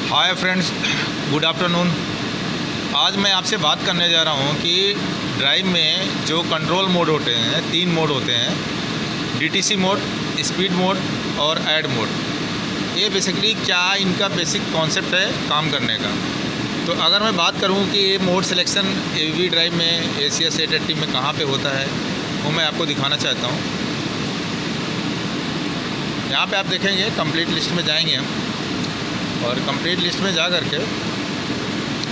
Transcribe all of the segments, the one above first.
Hi friends, good afternoon. आज मैं आपसे बात करने जा रहा हूँ कि ड्राइव में जो कंट्रोल मोड होते हैं, 3 मोड होते हैं, डीटीसी मोड, स्पीड मोड और ऐड मोड। ये बेसिकली क्या इनका बेसिक कॉन्सेप्ट है काम करने का। तो अगर मैं बात करूँ कि ये मोड सिलेक्शन एवी ड्राइव में ACS 880 में कहाँ पे होता है, वो मैं आपको दिखाना चाहता हूँ। यहाँ पे आप देखेंगे कंप्लीट लिस्ट में जाएंगे हम, और कंप्लीट लिस्ट में जा करके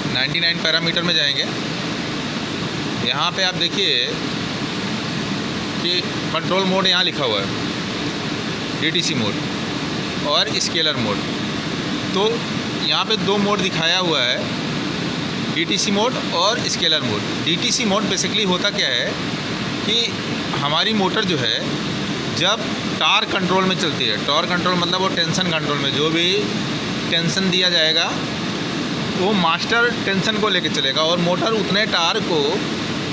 99 पैरामीटर में जाएंगे। यहाँ पे आप देखिए कि कंट्रोल मोड यहाँ लिखा हुआ है, डीटीसी मोड और स्केलर मोड। तो यहाँ पे 2 मोड दिखाया हुआ है, डीटीसी मोड और scalar mode. DTC mode basically होता क्या है कि हमारी मोटर जो है जब टॉर्क कंट्रोल में चलती है, टॉर्क कंट्रोल मतलब वो टेंशन कंट्रोल में जो भी टेंशन दिया जाएगा वो मास्टर टेंशन को लेकर चलेगा, और मोटर उतने टार को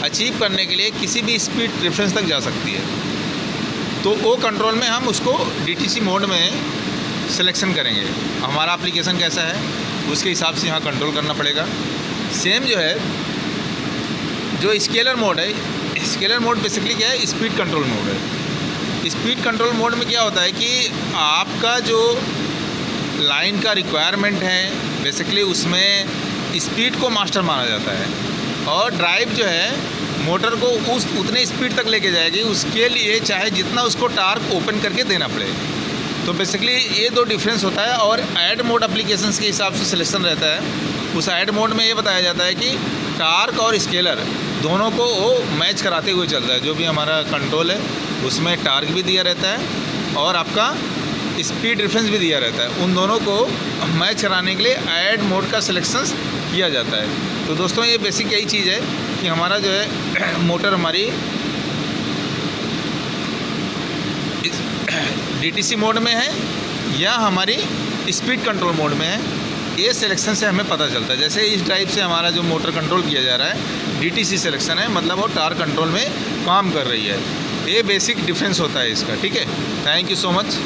अचीव करने के लिए किसी भी स्पीड रेफरेंस तक जा सकती है। तो वो कंट्रोल में हम उसको डीटीसी मोड में सिलेक्शन करेंगे। हमारा एप्लीकेशन कैसा है उसके हिसाब से यहाँ कंट्रोल करना पड़ेगा। सेम जो है जो स्केलर मोड है, स्केलर मोड बेसिकली क्या है, स्पीड कंट्रोल मोड है। स्पीड कंट्रोल मोड में क्या होता है कि आपका जो लाइन का रिक्वायरमेंट है बेसिकली उसमें स्पीड को मास्टर माना जाता है, और ड्राइव जो है मोटर को उतने स्पीड तक लेके जाएगी, उसके लिए चाहे जितना उसको टार्क ओपन करके देना पड़े। तो बेसिकली ये 2 डिफरेंस होता है। और ऐड मोड एप्लीकेशंस के हिसाब से सिलेक्शन रहता है। उस ऐड मोड में ये बताया जाता है कि टार्क और स्केलर दोनों को वो मैच कराते हुए चलता है। जो भी हमारा कंट्रोल है उसमें टार्क भी दिया रहता है और आपका स्पीड रेफरेंस भी दिया रहता है। उन दोनों को मैच कराने के लिए ऐड मोड का सिलेक्शन किया जाता है। तो दोस्तों ये बेसिक यही चीज़ है कि हमारा जो है मोटर हमारी डीटीसी मोड में है या हमारी स्पीड कंट्रोल मोड में है, ये सिलेक्शन से हमें पता चलता है। जैसे इस ड्राइव से हमारा जो मोटर कंट्रोल किया जा रहा है डीटीसी सिलेक्शन है, मतलब वो टार कंट्रोल में काम कर रही है। ये बेसिक डिफरेंस होता है इसका। ठीक है, थैंक यू सो मच।